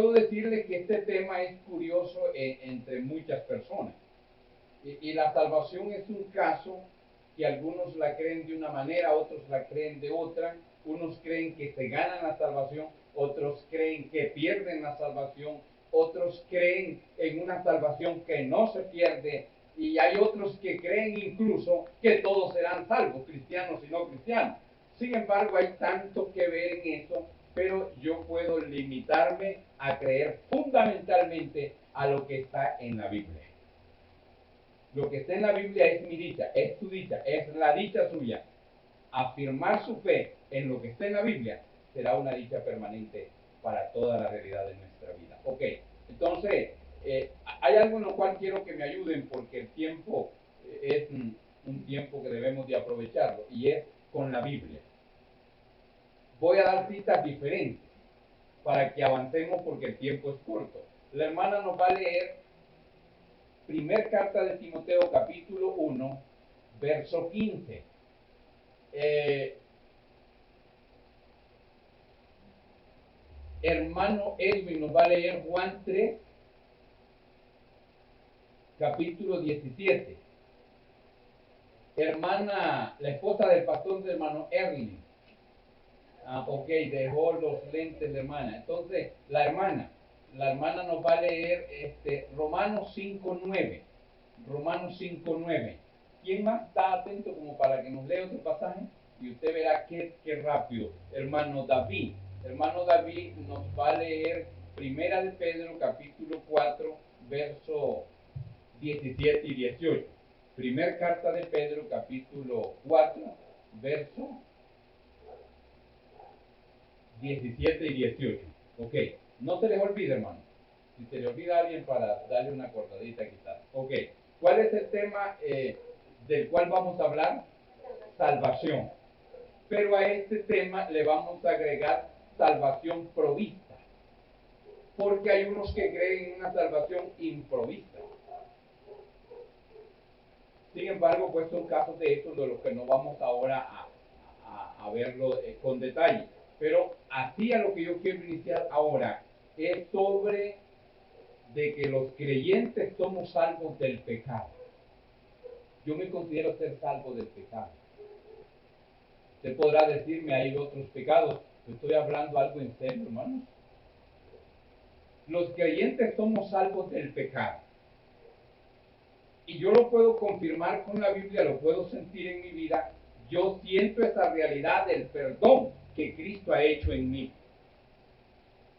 puedo decirle que este tema es curioso entre muchas personas. Y la salvación es un caso que algunos la creen de una manera, otros la creen de otra. Unos creen que se ganan la salvación, otros creen que pierden la salvación, otros creen en una salvación que no se pierde, y hay otros que creen incluso que todos serán salvos, cristianos y no cristianos. Sin embargo, hay tanto que ver en eso, pero yo puedo limitarme a creer fundamentalmente a lo que está en la Biblia. Lo que está en la Biblia es mi dicha, es tu dicha, es la dicha suya. Afirmar su fe en lo que está en la Biblia será una dicha permanente para toda la realidad de nuestra vida. Ok, entonces, hay algo en lo cual quiero que me ayuden, porque el tiempo es un tiempo que debemos de aprovecharlo, y es con la Biblia. Voy a dar citas diferentes para que avancemos porque el tiempo es corto. La hermana nos va a leer primer carta de Timoteo, capítulo 1, verso 15. Hermano Edwin nos va a leer Juan 3, capítulo 17. Hermana, la esposa del pastor de hermano Erwin. Ok, dejó los lentes de hermana. Entonces, la hermana nos va a leer Romanos 5:9. Romanos 5:9. ¿Quién más está atento como para que nos lea otro pasaje? Y usted verá qué rápido. Hermano David nos va a leer Primera de Pedro, capítulo 4, verso 17 y 18. Primer carta de Pedro, capítulo 4, verso 17 y 18. Ok, no se les olvide, hermano. Si se le olvida a alguien, para darle una cortadita quizás. Ok, ¿cuál es el tema del cual vamos a hablar? Salvación. Pero a este tema le vamos a agregar salvación provista, porque hay unos que creen en una salvación improvista. Sin embargo, pues son casos de estos de los que no vamos ahora a verlo con detalle. Pero así a lo que yo quiero iniciar ahora es sobre de que los creyentes somos salvos del pecado. Yo me considero ser salvo del pecado. Usted podrá decirme, hay otros pecados. Estoy hablando algo en serio, hermanos. Los creyentes somos salvos del pecado. Y yo lo puedo confirmar con la Biblia, lo puedo sentir en mi vida. Yo siento esa realidad del perdón que Cristo ha hecho en mí.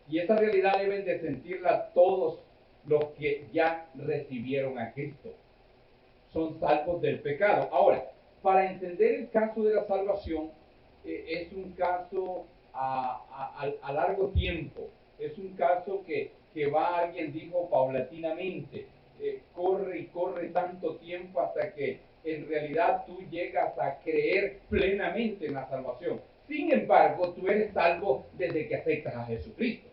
Y esa realidad deben de sentirla todos los que ya recibieron a Cristo. Son salvos del pecado. Ahora, para entender el caso de la salvación, es un caso a largo tiempo. Es un caso que va, alguien dijo, paulatinamente. Corre y corre tanto tiempo hasta que en realidad tú llegas a creer plenamente en la salvación. Sin embargo, tú eres salvo desde que aceptas a Jesucristo,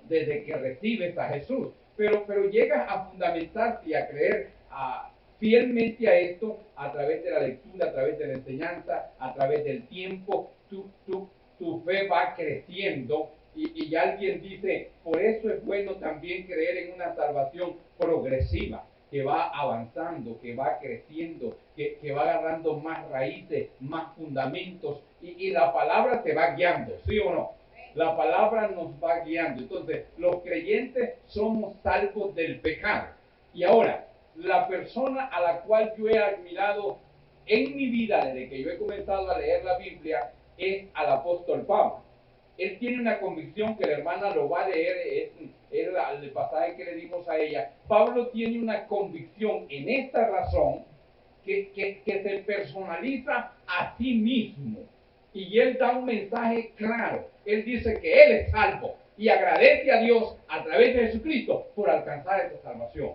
desde que recibes a Jesús. Pero llegas a fundamentarte y a creer fielmente a esto a través de la lectura, a través de la enseñanza, a través del tiempo. Tu fe va creciendo. Y alguien dice, por eso es bueno también creer en una salvación progresiva, que va avanzando, que va creciendo, que va agarrando más raíces, más fundamentos, y la palabra te va guiando, ¿sí o no? La palabra nos va guiando. Entonces, los creyentes somos salvos del pecado. Y ahora, la persona a la cual yo he admirado en mi vida desde que yo he comenzado a leer la Biblia es al apóstol Pablo. Él tiene una convicción que la hermana lo va a leer, es el pasaje que le dimos a ella. Pablo tiene una convicción en esta razón que se personaliza a sí mismo. Y él da un mensaje claro. Él dice que él es salvo y agradece a Dios a través de Jesucristo por alcanzar esa salvación.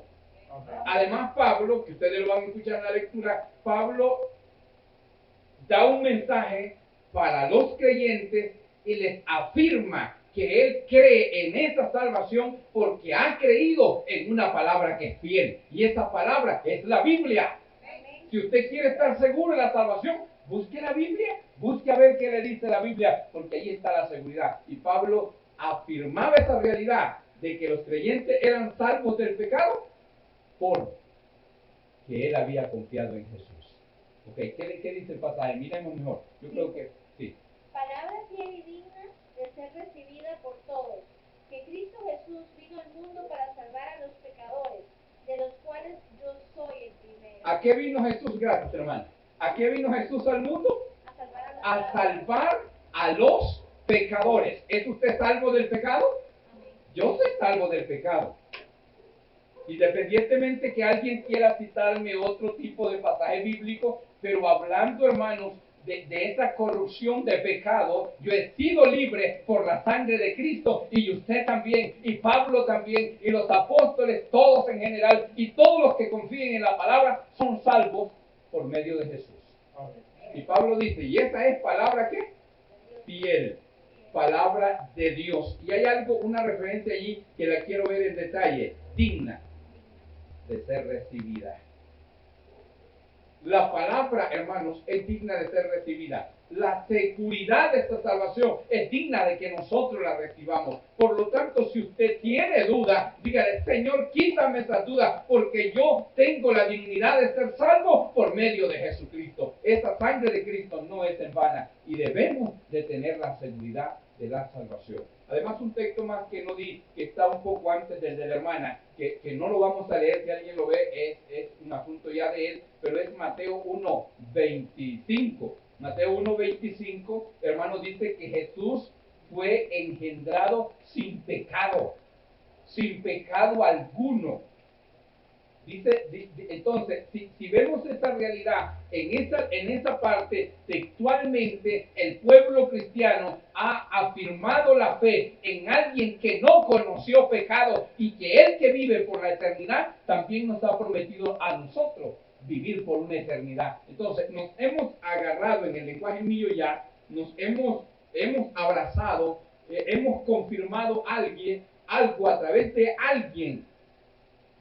Además, Pablo, que ustedes lo van a escuchar en la lectura, Pablo da un mensaje para los creyentes y les afirma que él cree en esa salvación porque ha creído en una palabra que es fiel. Y esa palabra es la Biblia. Si usted quiere estar seguro de la salvación, busque la Biblia, busque a ver qué le dice la Biblia, porque ahí está la seguridad. Y Pablo afirmaba esa realidad de que los creyentes eran salvos del pecado porque él había confiado en Jesús. Ok, ¿qué dice el pasaje? Miremos mejor. Yo creo que sí. Palabra fiel y digna de ser recibida por todos, que Cristo Jesús vino al mundo para salvar a los pecadores, de los cuales yo soy el primero. ¿A qué vino Jesús? Gracias, hermano. ¿A qué vino Jesús al mundo? A salvar a los pecadores. ¿Es usted salvo del pecado? Amén. Yo soy salvo del pecado. Independientemente que alguien quiera citarme otro tipo de pasaje bíblico, pero hablando, hermanos, de esa corrupción de pecado, yo he sido libre por la sangre de Cristo, y usted también, y Pablo también, y los apóstoles, todos en general, y todos los que confíen en la palabra, son salvos por medio de Jesús. Y Pablo dice, y esa es palabra ¿qué? Fiel, palabra de Dios. Y hay algo, una referencia allí que la quiero ver en detalle, digna de ser recibida. La palabra, hermanos, es digna de ser recibida. La seguridad de esta salvación es digna de que nosotros la recibamos. Por lo tanto, si usted tiene duda, dígale, Señor, quítame esa duda, porque yo tengo la dignidad de ser salvo por medio de Jesucristo. Esa sangre de Cristo no es en vana y debemos de tener la seguridad de la salvación. Además, un texto más que no di, que está un poco antes del de la hermana, que no lo vamos a leer, si alguien lo ve, es un asunto ya de él, pero es Mateo 1:25. Mateo 1:25, hermano, dice que Jesús fue engendrado sin pecado alguno. Dice, entonces, si vemos esta realidad en esa parte, textualmente, el pueblo cristiano ha afirmado la fe en alguien que no conoció pecado y que el que vive por la eternidad también nos ha prometido a nosotros vivir por una eternidad. Entonces, nos hemos agarrado en el lenguaje mío ya, nos hemos abrazado, hemos confirmado algo a través de alguien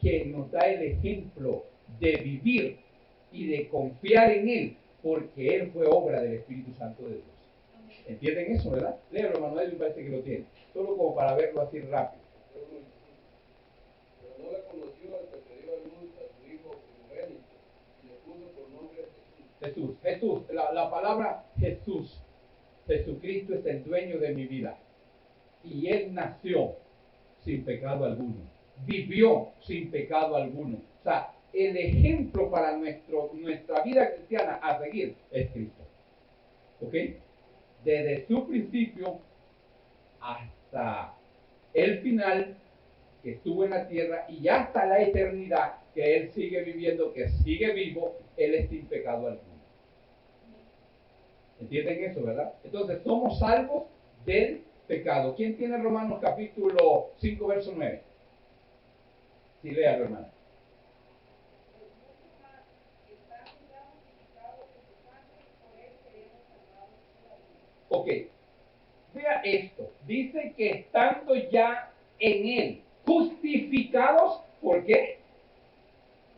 que nos da el ejemplo de vivir y de confiar en Él, porque Él fue obra del Espíritu Santo de Dios. ¿Entienden eso, verdad? Léelo, Manuel, me parece que lo tiene. Solo como para verlo así rápido. Pero no le conoció hasta que dio a luz a su hijo primogénito y le puso por nombre Jesús. La palabra Jesús. Jesucristo es el dueño de mi vida. Y Él nació sin pecado alguno. Vivió sin pecado alguno. O sea, el ejemplo para nuestra vida cristiana a seguir es Cristo. ¿Ok? Desde su principio hasta el final que estuvo en la tierra y hasta la eternidad que Él sigue viviendo, que sigue vivo, Él es sin pecado alguno. ¿Entienden eso, verdad? Entonces, somos salvos del pecado. ¿Quién tiene Romanos capítulo 5, verso 9? Sí, léalo, hermano. Ok, vea esto. Dice que estando ya en Él, justificados, ¿por qué?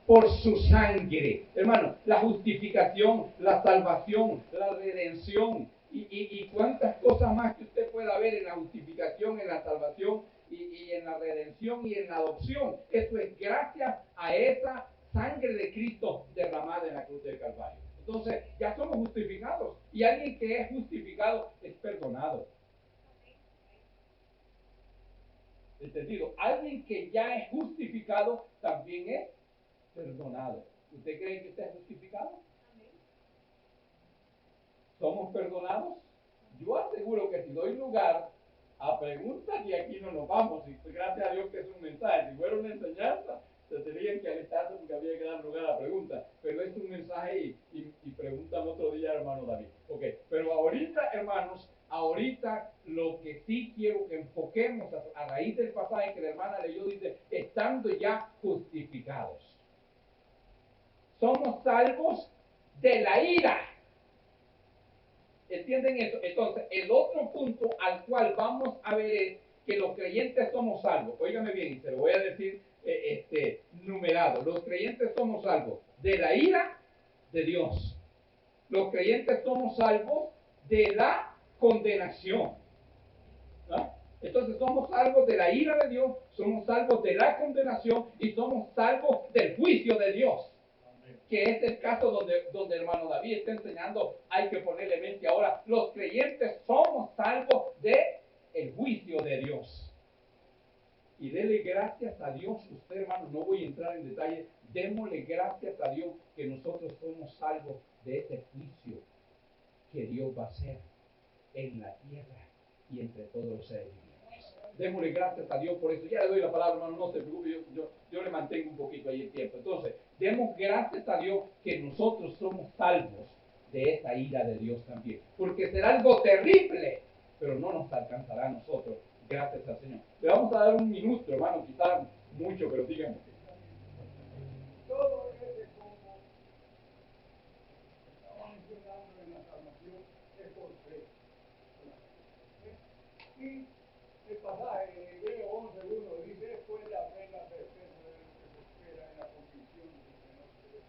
Por su sangre. Hermano, la justificación, la salvación, la redención y cuántas cosas más que usted pueda ver en la justificación, en la salvación y en la redención y en la adopción. Eso es gracias a esa sangre de Cristo derramada en la cruz del Calvario. Entonces, ya somos justificados y alguien que es justificado es perdonado. ¿Entendido? Alguien que ya es justificado también es perdonado. ¿Usted cree que usted es justificado? ¿Somos perdonados? Yo aseguro que si doy lugar a preguntas, y aquí no nos vamos, y gracias a Dios que es un mensaje, si fuera una enseñanza, se tenían que alistarse porque había que dar lugar a preguntas, pero es un mensaje y preguntan otro día, hermano David. Ok, pero ahorita, hermanos, ahorita lo que sí quiero que enfoquemos a raíz del pasaje que la hermana leyó, dice, estando ya justificados. Somos salvos de la ira. ¿Entienden eso? Entonces, el otro punto al cual vamos a ver es que los creyentes somos salvos. Óigame bien, y se lo voy a decir numerado. Los creyentes somos salvos de la ira de Dios. Los creyentes somos salvos de la condenación. ¿No? Entonces somos salvos de la ira de Dios, somos salvos de la condenación y somos salvos del juicio de Dios. Que es el caso donde hermano David está enseñando, hay que ponerle mente ahora. Los creyentes somos salvos de el juicio de Dios. Y dele gracias a Dios, usted hermano, no voy a entrar en detalle, démosle gracias a Dios que nosotros somos salvos de ese juicio que Dios va a hacer en la tierra y entre todos los seres vivientes. Démosle gracias a Dios por eso. Ya le doy la palabra, hermano, no se preocupe, yo le mantengo un poquito ahí el tiempo. Entonces, demos gracias a Dios que nosotros somos salvos de esa ira de Dios también. Porque será algo terrible, pero no nos alcanzará a nosotros. Gracias al Señor. Le vamos a dar un minuto, hermano, quizás mucho, pero díganme. Todo ese combo que estaba mencionando en la salvación es por fe. Y el pasaje en Hebreo 11:1 dice: después la fe, la certeza de lo que se espera, en la convicción de lo que no se ve.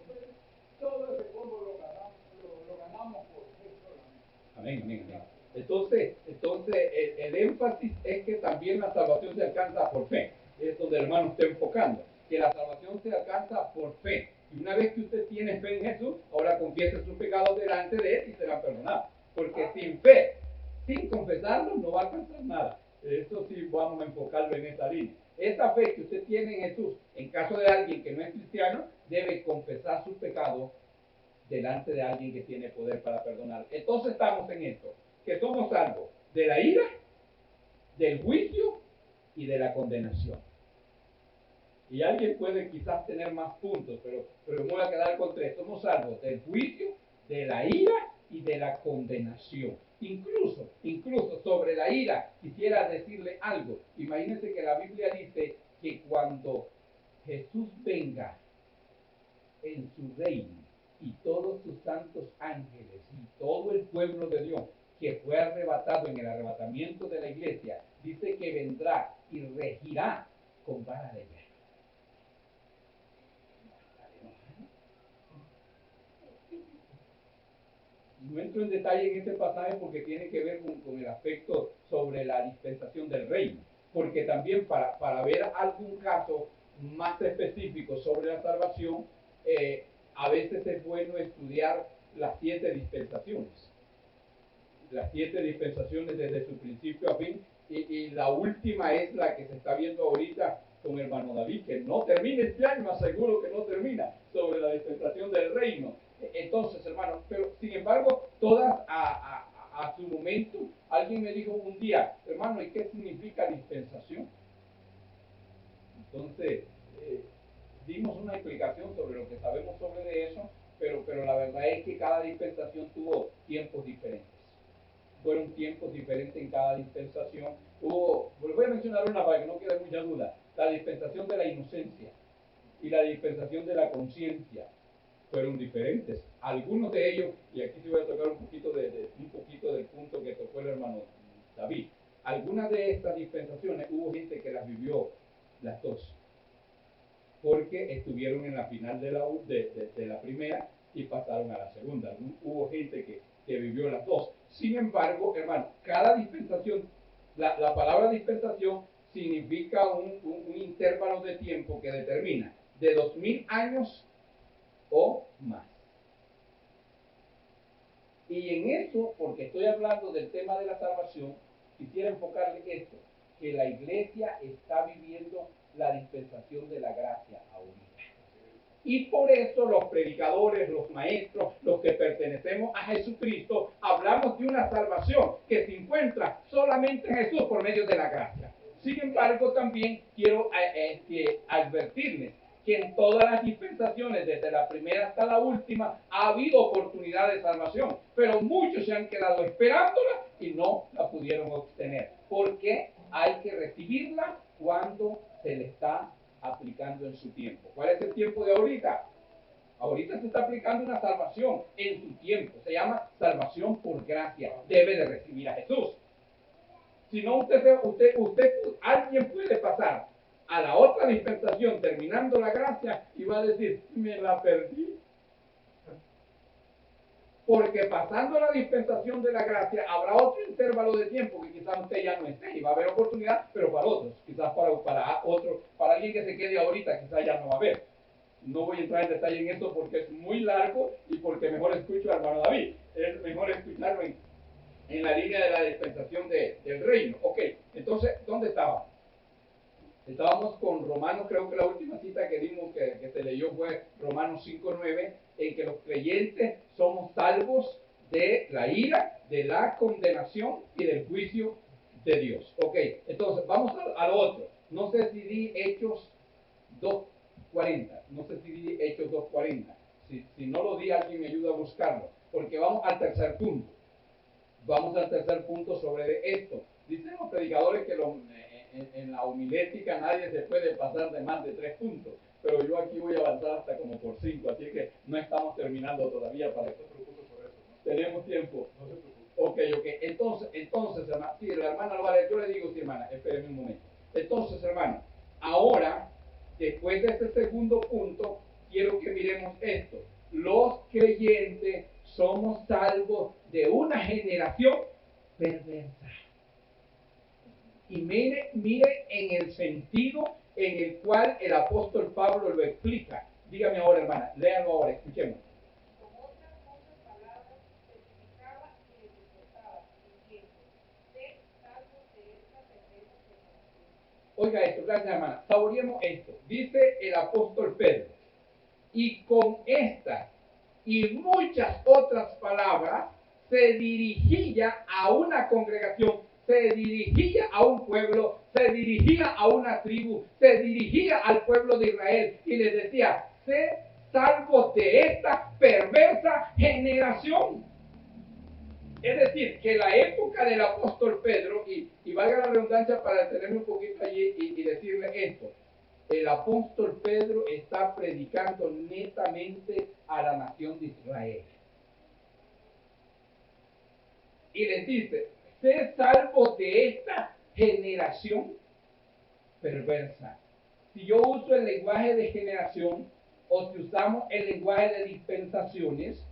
Entonces, todo ese combo lo ganamos por fe solamente. Amén, amén, amén. Entonces el énfasis es que también la salvación se alcanza por fe. Es donde el hermano está enfocando. Que la salvación se alcanza por fe. Y una vez que usted tiene fe en Jesús, ahora confiese sus pecados delante de Él y serán perdonados. Porque sin fe, sin confesarlo, no va a alcanzar nada. Eso sí vamos a enfocarlo en esa línea. Esa fe que usted tiene en Jesús, en caso de alguien que no es cristiano, debe confesar sus pecados delante de alguien que tiene poder para perdonar. Entonces estamos en esto, que somos salvos de la ira, del juicio y de la condenación. Y alguien puede quizás tener más puntos, pero me voy a quedar con tres. Somos salvos del juicio, de la ira y de la condenación. Incluso sobre la ira quisiera decirle algo. Imagínense que la Biblia dice que cuando Jesús venga en su reino y todos sus santos ángeles y todo el pueblo de Dios que fue arrebatado en el arrebatamiento de la iglesia, dice que vendrá y regirá con vara de hierro. No entro en detalle en este pasaje porque tiene que ver con el aspecto sobre la dispensación del reino, porque también para ver algún caso más específico sobre la salvación, a veces es bueno estudiar las 7 dispensaciones. Las 7 dispensaciones desde su principio a fin, y la última es la que se está viendo ahorita con el hermano David, que no termina este año, aseguro que no termina, sobre la dispensación del reino. Entonces, hermano, pero sin embargo, todas a su momento, alguien me dijo un día, hermano, ¿y qué significa dispensación? Entonces, dimos una explicación sobre lo que sabemos sobre eso, pero la verdad es que cada dispensación tuvo tiempos diferentes. Fueron tiempos diferentes en cada dispensación. Voy a mencionar una para que no quede mucha duda. La dispensación de la inocencia y la dispensación de la conciencia fueron diferentes. Algunos de ellos, y aquí sí voy a tocar un poquito del punto que tocó el hermano David. Algunas de estas dispensaciones hubo gente que las vivió las dos, porque estuvieron en la final de la primera y pasaron a la segunda. Hubo gente que vivió las dos. Sin embargo, hermano, cada dispensación, la palabra dispensación significa un intervalo de tiempo que determina de 2000 años o más. Y en eso, porque estoy hablando del tema de la salvación, quisiera enfocarle esto, que la iglesia está viviendo la dispensación de la gracia ahorita. Y por eso los predicadores, los maestros, los que pertenecemos a Jesucristo, hablamos de una salvación que se encuentra solamente en Jesús por medio de la gracia. Sin embargo, también quiero advertirles que en todas las dispensaciones, desde la primera hasta la última, ha habido oportunidad de salvación, pero muchos se han quedado esperándola y no la pudieron obtener, porque hay que recibirla cuando se le está aplicando en su tiempo. ¿Cuál es el tiempo de ahorita? Ahorita se está aplicando una salvación en su tiempo, se llama salvación por gracia, debe de recibir a Jesús. Si no, alguien puede pasar a la otra dispensación terminando la gracia y va a decir, me la perdí. porque pasando la dispensación de la gracia habrá otro intervalo de tiempo que quizás usted ya no esté y va a haber oportunidad, pero para otros, quizás para otro, para alguien que se quede ahorita, quizás ya no va a haber. No voy a entrar en detalle en eso porque es muy largo y porque mejor escucho al hermano David. Es mejor escucharlo en la línea de la dispensación del reino. Ok, entonces, ¿dónde estaba? Estábamos con Romanos, creo que la última cita que dimos, que se leyó fue Romanos 5:9, en que los creyentes somos salvos de la ira, de la condenación y del juicio de Dios. Ok, entonces vamos a lo otro. No sé si di Hechos 2:40, no sé si di Hechos 2:40. Si no lo di, alguien me ayuda a buscarlo, porque vamos al tercer punto. Vamos al tercer punto sobre esto. Dicen los predicadores que en la homilética nadie se puede pasar de más de 3 puntos, pero yo aquí voy a avanzar hasta como por 5, así que no estamos terminando todavía para esto. Tenemos tiempo. Ok. Entonces, hermano, sí, la hermana lo va a leer. Yo le digo, sí, hermana, espérenme un momento. Entonces, hermano, ahora, después de este segundo punto, quiero que miremos esto. Los creyentes somos salvos de una generación perversa. Y mire en el sentido en el cual el apóstol Pablo lo explica. Dígame ahora, hermana, léalo ahora, escuchemos. Con otras muchas palabras testificaba y les exhortaba, diciendo: sed salvos de esta perversa generación. Oiga esto, gracias, hermana. Saboreemos esto. Dice el apóstol Pedro: y con estas y muchas otras palabras se dirigía a una congregación, se dirigía a un pueblo, se dirigía a una tribu, se dirigía al pueblo de Israel y les decía: sé salvos de esta perversa generación. Es decir, que la época del apóstol Pedro, y valga la redundancia para detenerme un poquito allí y decirle esto, el apóstol Pedro está predicando netamente a la nación de Israel. Y les dice: sé salvo de esta generación perversa. Si yo uso el lenguaje de generación o si usamos el lenguaje de dispensaciones,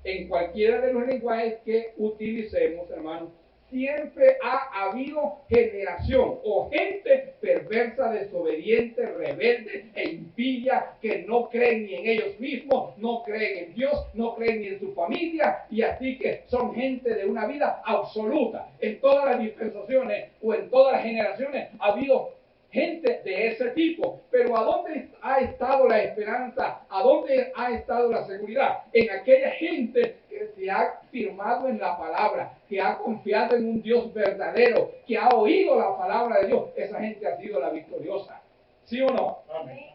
en cualquiera de los lenguajes que utilicemos, hermanos, siempre ha habido generación o gente perversa, desobediente, rebelde e impía, que no creen ni en ellos mismos, no creen en Dios, no creen ni en su familia, y así que son gente de una vida absoluta. En todas las dispensaciones o en todas las generaciones ha habido gente de ese tipo. Pero ¿a dónde ha estado la esperanza? ¿A dónde ha estado la seguridad? En aquella gente que se ha firmado en la palabra, que ha confiado en un Dios verdadero, que ha oído la palabra de Dios. Esa gente ha sido la victoriosa. ¿Sí o no? Amén.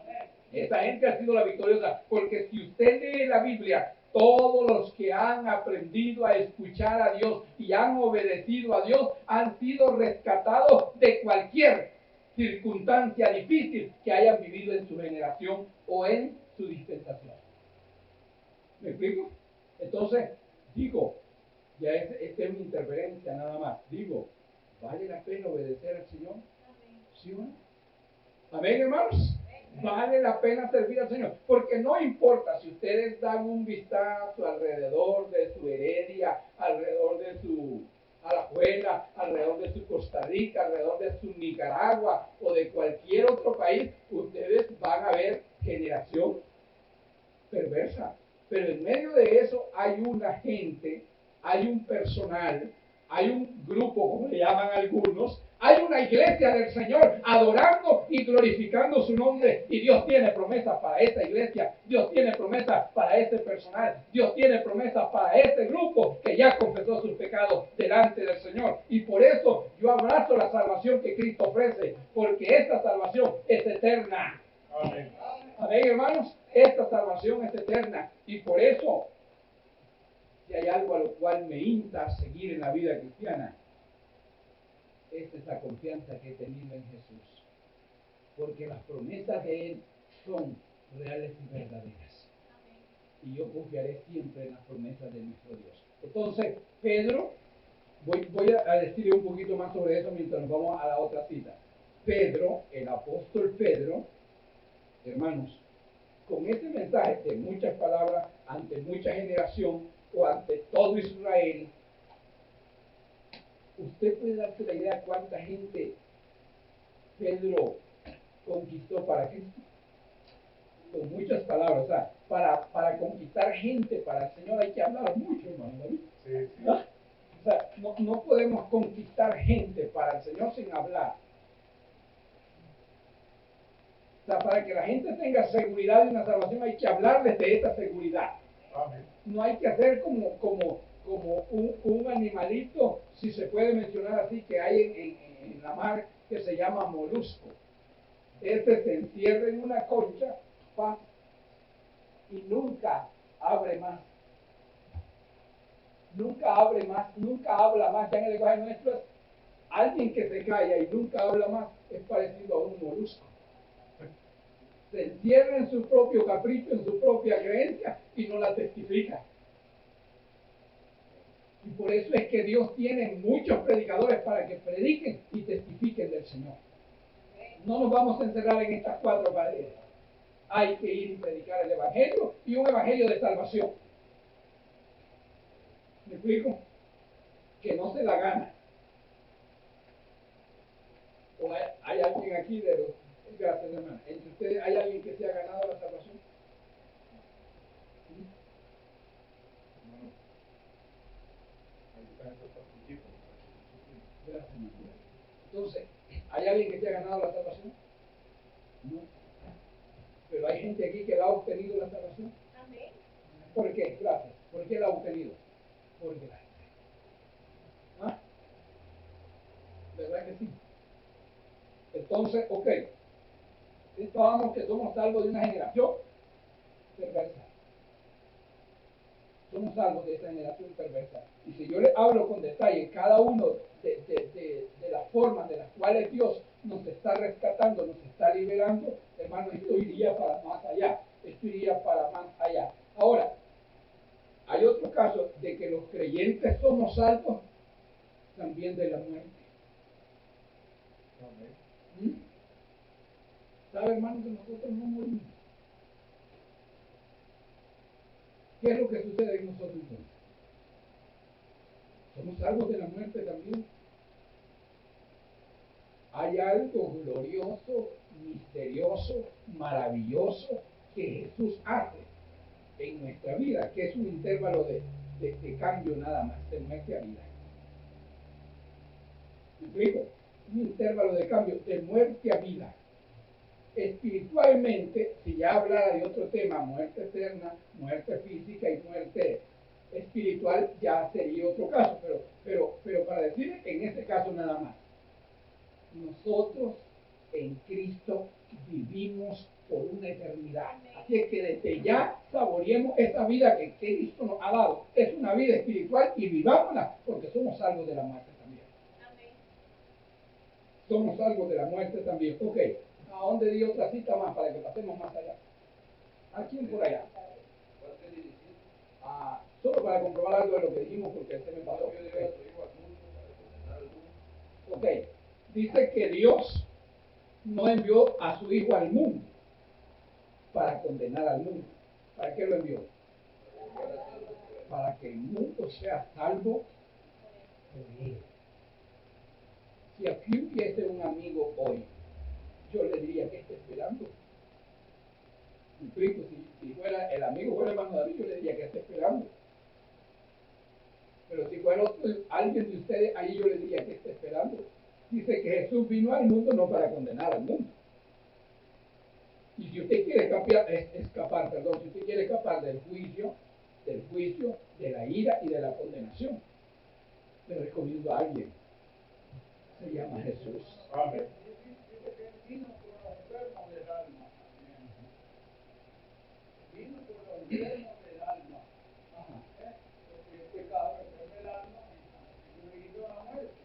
Esa gente ha sido la victoriosa, porque si usted lee la Biblia, todos los que han aprendido a escuchar a Dios y han obedecido a Dios han sido rescatados de cualquier circunstancia difícil que hayan vivido en su generación o en su dispensación. ¿Me explico? Entonces, digo, ya esta es una interferencia nada más. Digo, ¿vale la pena obedecer al Señor? Amén. ¿Sí o no? Amén, hermanos. Vale la pena servir al Señor, porque no importa si ustedes dan un vistazo alrededor de su Heredia, alrededor de su Alajuela, alrededor de su Costa Rica, alrededor de su Nicaragua o de cualquier otro país, ustedes van a ver generación perversa. Pero en medio de eso hay una gente, hay un personal, hay un grupo, como le llaman algunos, hay una iglesia del Señor adorando y glorificando su nombre, y Dios tiene promesas para esta iglesia, Dios tiene promesas para este personal, Dios tiene promesas para este grupo que ya confesó sus pecados delante del Señor. Y por eso yo abrazo la salvación que Cristo ofrece, porque esta salvación es eterna. Amén. Amén, hermanos. Esta salvación es eterna, y por eso, si hay algo a lo cual me insta a seguir en la vida cristiana, esta es la confianza que he tenido en Jesús, porque las promesas de Él son reales y verdaderas. Y yo confiaré siempre en las promesas de nuestro Dios. Entonces, Pedro, voy a decirle un poquito más sobre eso mientras nos vamos a la otra cita. Pedro, el apóstol Pedro, hermanos, con ese mensaje de muchas palabras, ante mucha generación o ante todo todo Israel, usted puede darse la idea cuánta gente Pedro conquistó para Cristo. Con muchas palabras, o sea, para conquistar gente para el Señor hay que hablar mucho, hermano David. Sí, sí. ¿Ah? O sea, no podemos conquistar gente para el Señor sin hablar. O sea, para que la gente tenga seguridad de una salvación hay que hablarles de esta seguridad. Amén. No hay que hacer como un animalito, si se puede mencionar así, que hay en la mar que se llama molusco. Este se encierra en una concha y nunca abre más. Nunca abre más, nunca habla más. Ya en el lenguaje nuestro es alguien que se calla y nunca habla más, es parecido a un molusco. Se encierra en su propio capricho, en su propia creencia y no la testifica. Y por eso es que Dios tiene muchos predicadores para que prediquen y testifiquen del Señor. No nos vamos a encerrar en estas cuatro paredes. Hay que ir y predicar el Evangelio y un Evangelio de salvación. ¿Me explico? Que no se la gana. ¿O hay alguien aquí de los... Gracias, hermano. ¿Entre ustedes hay alguien que se ha ganado la salvación? ¿Sí? Gracias, hermano. Entonces, ¿hay alguien que se ha ganado la salvación? No. Pero hay gente aquí que la ha obtenido la salvación. Amén. ¿Por qué? Gracias. ¿Por qué la ha obtenido? Por gracia. ¿Ah? ¿Verdad que sí? Entonces, ok. Estábamos que somos salvos de una generación perversa. Somos salvos de esa generación perversa. Y si yo le hablo con detalle cada uno de las formas de las cuales Dios nos está rescatando, nos está liberando, hermano, esto iría para más allá. Esto iría para más allá. Ahora, hay otro caso de que los creyentes somos salvos también de la muerte. ¿Mm? ¿Sabe, hermano, que nosotros no morimos? ¿Qué es lo que sucede en nosotros entonces? Somos salvos de la muerte también. Hay algo glorioso, misterioso, maravilloso que Jesús hace en nuestra vida, que es un intervalo de cambio nada más, de muerte a vida. ¿Me explico? Un intervalo de cambio de muerte a vida. Espiritualmente, si ya hablara de otro tema, muerte eterna, muerte física y muerte espiritual, ya sería otro caso, pero para decir en este caso nada más, nosotros en Cristo vivimos por una eternidad. Así es que desde ya saboreemos esa vida que Cristo nos ha dado. Es una vida espiritual y vivámosla porque somos salvos de la muerte también. Amén. Somos salvos de la muerte también. Ok, ¿a dónde di otra cita más para que pasemos más allá? ¿A quién por allá? Solo para comprobar algo de lo que dijimos porque se me pasó. Ok, dice que Dios no envió a su Hijo al mundo para condenar al mundo. ¿Para qué lo envió? Para que el mundo sea salvo por él. Si aquí hubiese un amigo hoy, yo le diría que esté esperando. Me explico, si fuera el amigo fuera el hermano David, yo le diría que esté esperando. Pero si fuera alguien de ustedes, ahí yo le diría que esté esperando. Dice que Jesús vino al mundo no para condenar al mundo. Y si usted quiere escapar, si usted quiere escapar del juicio, de la ira y de la condenación, le recomiendo a alguien. Se llama Jesús. Amén. Dice que vino por los enfermos del alma. Vino por los enfermos del alma. Porque el pecado enferma el alma y dirigido a la muerte.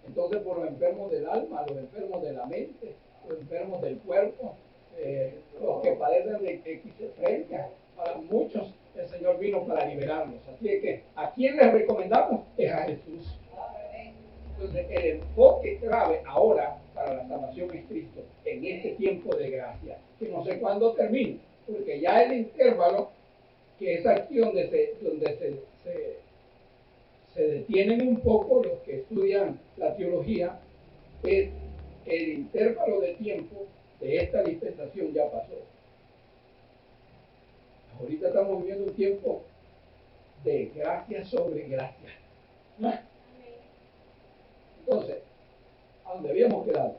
Entonces, por los enfermos del alma, los enfermos de la mente, los enfermos del cuerpo, los que padecen de esquizofrenia, para muchos el Señor vino para liberarlos. Así es que a quien les recomendamos es a Jesús. Entonces, el enfoque clave ahora para la salvación es Cristo, en este tiempo de gracia, que no sé cuándo termine, porque ya el intervalo que es aquí donde se detienen un poco los que estudian la teología, es el intervalo de tiempo de esta dispensación ya pasó. Ahorita estamos viviendo un tiempo de gracia sobre gracia. ¿No? Entonces, a donde habíamos quedado,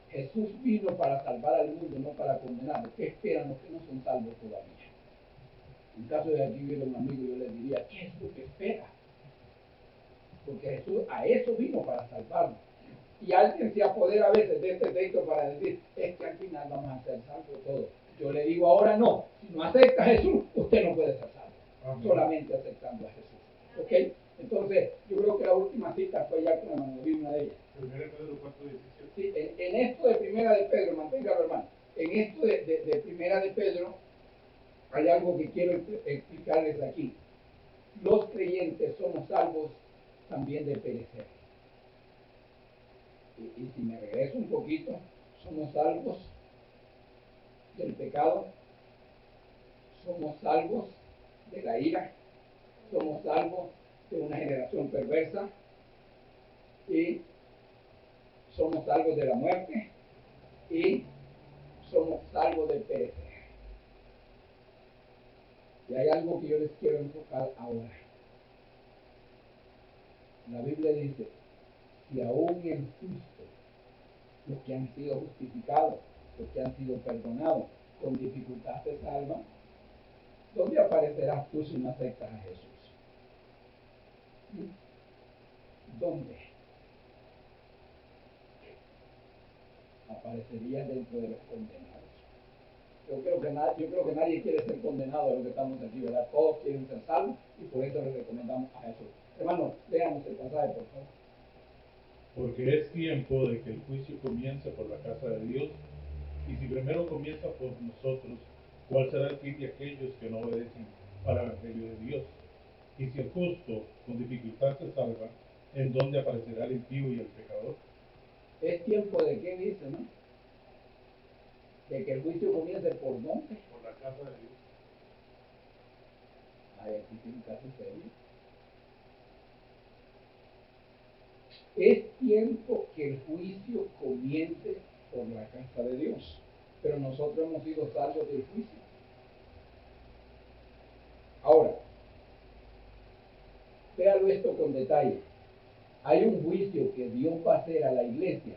Jesús vino para salvar al mundo, no para condenarlo. ¿Qué esperan los que no son salvos todavía? En caso de aquí hubiera un amigo, yo les diría, ¿qué es lo que espera? Porque Jesús a eso vino, para salvarnos. Y alguien se apodera a veces de este texto para decir, es que al final vamos a ser salvos todos. Yo le digo ahora no, si no acepta a Jesús, usted no puede ser salvo, solamente aceptando a Jesús. ¿Ok? Entonces, yo creo que la última cita fue ya con la mano, vi una de ellas. 1 Pedro 4:17. Sí, en esto de Primera de Pedro, manténgalo hermano, en esto de Primera de Pedro, hay algo que quiero explicarles aquí. Los creyentes somos salvos también de perecer. Y si me regreso un poquito, somos salvos del pecado, somos salvos de la ira, somos salvos de una generación perversa y somos salvos de la muerte y somos salvos de perecer. Y hay algo que yo les quiero enfocar ahora. La Biblia dice, si aún el justo, los que han sido justificados, los que han sido perdonados, con dificultad se salvan, ¿dónde aparecerás tú si no aceptas a Jesús? ¿Dónde? Aparecerías dentro de los condenados. Yo creo que nadie quiere ser condenado de lo que estamos aquí, ¿verdad? Todos quieren ser salvos y por eso les recomendamos a Jesús. Hermanos, leamos el pasaje, por favor. Porque es tiempo de que el juicio comience por la casa de Dios, y si primero comienza por nosotros, ¿cuál será el fin de aquellos que no obedecen al Evangelio de Dios? Y si el justo con dificultad se salva, ¿en dónde aparecerá el impío y el pecador? Es tiempo de qué dice, ¿no? De que el juicio comience por dónde. Por la casa de Dios. Ay, aquí tiene un caso serio. Es tiempo que el juicio comience por la casa de Dios, pero nosotros hemos sido salvos del juicio. Ahora, véalo esto con detalle. Hay un juicio que Dios va a hacer a la iglesia,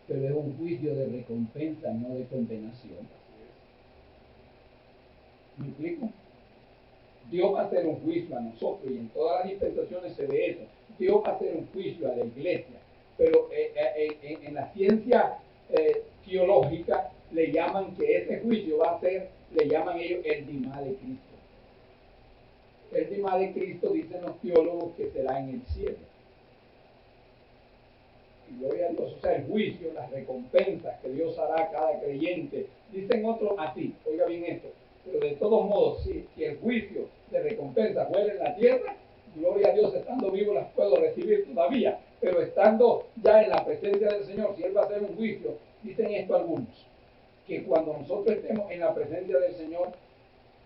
pero es un juicio de recompensa, no de condenación. ¿Me explico? Dios va a hacer un juicio a nosotros, y en todas las dispensaciones se ve eso. Dios va a hacer un juicio a la iglesia, pero en la ciencia teológica le llaman que ese juicio va a ser, le llaman ellos el dimá de Cristo. El dimá de Cristo, dicen los teólogos, que será en el cielo. Y gloria a Dios, o sea, el juicio, las recompensas que Dios hará a cada creyente. Dicen otros así, oiga bien esto, pero de todos modos, si el juicio de recompensa fuera en la tierra, gloria a Dios, estando vivo las puedo recibir todavía, pero estando ya en la presencia del Señor, si Él va a hacer un juicio, dicen esto algunos, que cuando nosotros estemos en la presencia del Señor,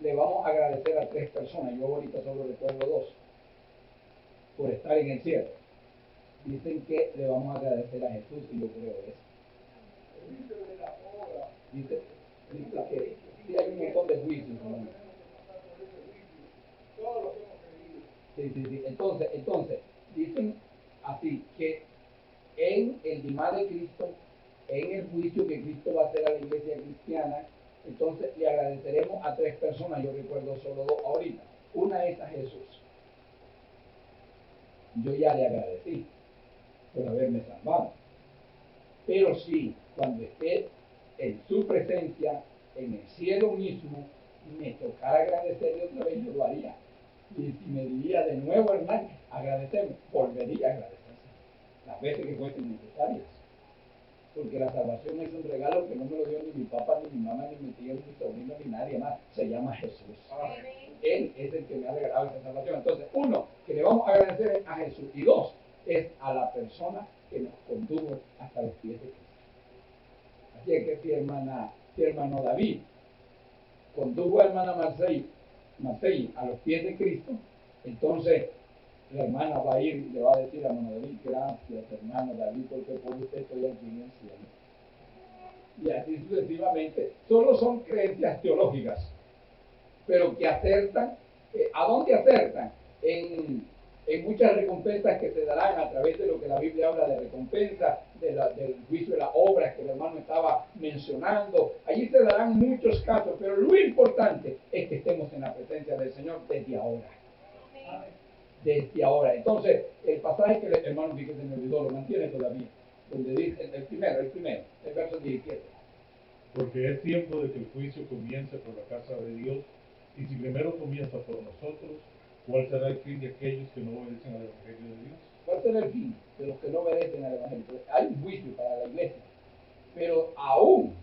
le vamos a agradecer a 3 personas, yo ahorita solo recuerdo 2, por estar en el cielo. Dicen que le vamos a agradecer a Jesús, y yo creo eso. Dice que sí hay un montón de juicios, ¿no? Sí. Entonces, dicen así, que en el dimá de Cristo, en el juicio que Cristo va a hacer a la iglesia cristiana, entonces le agradeceremos a 3 personas, yo recuerdo solo 2 ahorita. Una es a Jesús. Yo ya le agradecí por haberme salvado. Pero sí, cuando esté en su presencia, en el cielo mismo, me tocara agradecerle otra vez, yo lo haría. Y si me diría de nuevo, hermano, agradecerme, volvería a agradecerse las veces que fuesen necesarias. Porque la salvación es un regalo que no me lo dio ni mi papá, ni mi mamá, ni mi tío, ni mi sobrino, ni nadie más. Se llama Jesús. Él es el que me ha regalado esa salvación. Entonces, 1, que le vamos a agradecer a Jesús. Y 2, es a la persona que nos condujo hasta los pies de Cristo. Así es que si hermano David condujo a hermana Marcey a los pies de Cristo, entonces la hermana va a ir y le va a decir a hermano David, gracias hermano David, porque por usted estoy aquí en el cielo. Y así sucesivamente. Solo son creencias teológicas, pero que acertan. ¿A dónde acertan? En muchas recompensas que se darán a través de lo que la Biblia habla de recompensa, del juicio de las obras que el hermano estaba mencionando. Allí se darán muchos casos, pero lo importante es que estemos en la presencia del Señor desde ahora. Desde ahora. Entonces, el pasaje que el hermano dice que se me olvidó, lo mantiene todavía, donde dice, el primero, el verso 17. Porque es tiempo de que el juicio comience por la casa de Dios, y si primero comienza por nosotros, ¿cuál será el fin de aquellos que no obedecen al Evangelio de Dios? ¿Cuál será el fin de los que no obedecen al Evangelio? Hay un juicio para la iglesia, pero aún,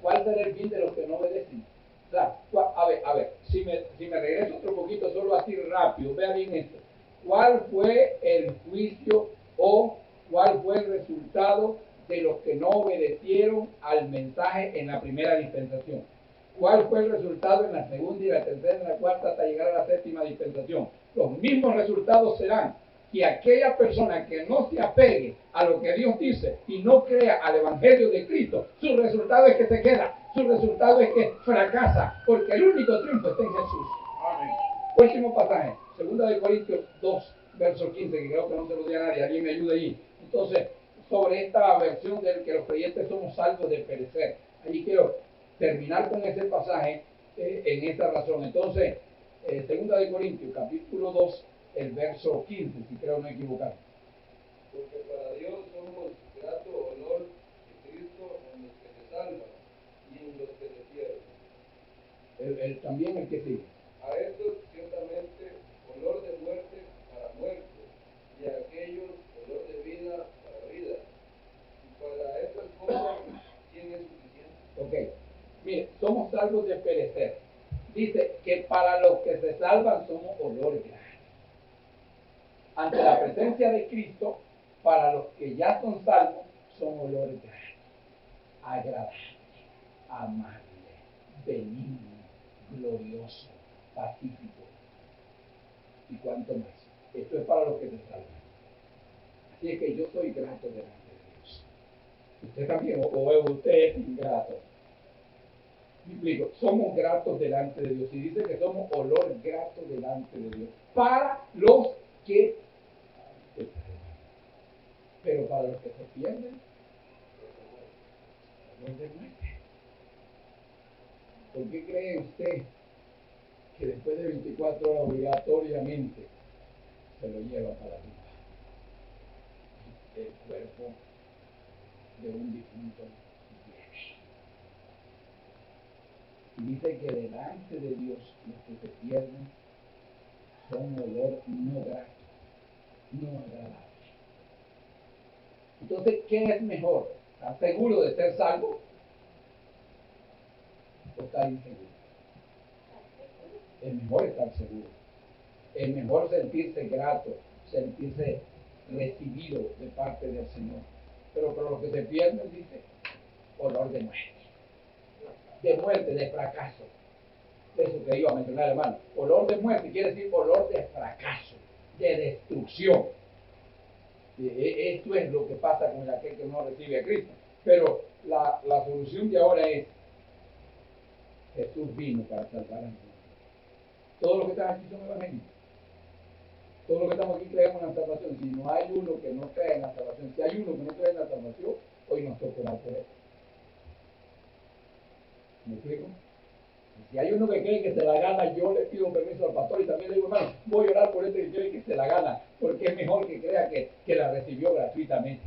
¿cuál será el fin de los que no obedecen? O sea, a ver, si me regreso otro poquito, solo así rápido, vea bien esto. ¿Cuál fue el juicio o cuál fue el resultado de los que no obedecieron al mensaje en la primera dispensación? ¿Cuál fue el resultado en la segunda y la tercera y la cuarta hasta llegar a la séptima dispensación? Los mismos resultados serán que aquella persona que no se apegue a lo que Dios dice y no crea al Evangelio de Cristo, su resultado es que se queda, su resultado es que fracasa, porque el único triunfo está en Jesús. Amén. Último pasaje, 2 Corintios 2, verso 15, que creo que no se lo di a nadie, alguien me ayude allí. Entonces, sobre esta versión de que los creyentes somos salvos de perecer, allí quiero terminar con ese pasaje en esta razón. Entonces, 2 Corintios, capítulo 2, el verso 15, si creo no equivocar. Porque para Dios somos grato honor de Cristo en los que se salvan y en los que se pierden. También el que sigue. A estos ciertamente olor de muerte para muerte, y a aquellos olor de vida para vida. Y para estas cosas, ¿quién es suficiente? Ok, mire, somos salvos de perecer. Dice que para los que se salvan somos olor grato. Ante la presencia de Cristo, para los que ya son salvos, son olor grato, agradable, amable, benigno, glorioso, pacífico. ¿Y cuánto más? Esto es para los que se salvan. Así es que yo soy grato delante de Dios. Usted también, o usted es ingrato. Me explico, somos gratos delante de Dios. Y dice que somos olor grato delante de Dios. Para los que se salvan. Pero para los que se pierden, olor de muerte. ¿Por qué cree usted que después de 24 horas obligatoriamente se lo lleva para arriba? El cuerpo de un difunto viene. Y dice que delante de Dios los que se pierden son olor no grato, no agradable. Entonces, ¿qué es mejor? ¿Estar seguro de ser salvo o estar inseguro? Es mejor estar seguro. Es mejor sentirse grato, sentirse recibido de parte del Señor. Pero por lo que se pierden, dice, olor de muerte. De muerte, de fracaso. Eso que iba a mencionar, hermano. Olor de muerte quiere decir olor de fracaso, de destrucción. Esto es lo que pasa con aquel que no recibe a Cristo. Pero la solución de ahora es: Jesús vino para salvar al mundo. Todos los que están aquí son evangélicos. Todos los que estamos aquí creemos en la salvación. Si no hay uno que no cree en la salvación, si hay uno que no cree en la salvación, hoy nos toca orar por él. ¿Me explico? Y si hay uno que cree que se la gana, yo le pido permiso al pastor y también le digo, hermano, voy a orar por este que cree que se la gana, porque es mejor que crea que la recibió gratuitamente.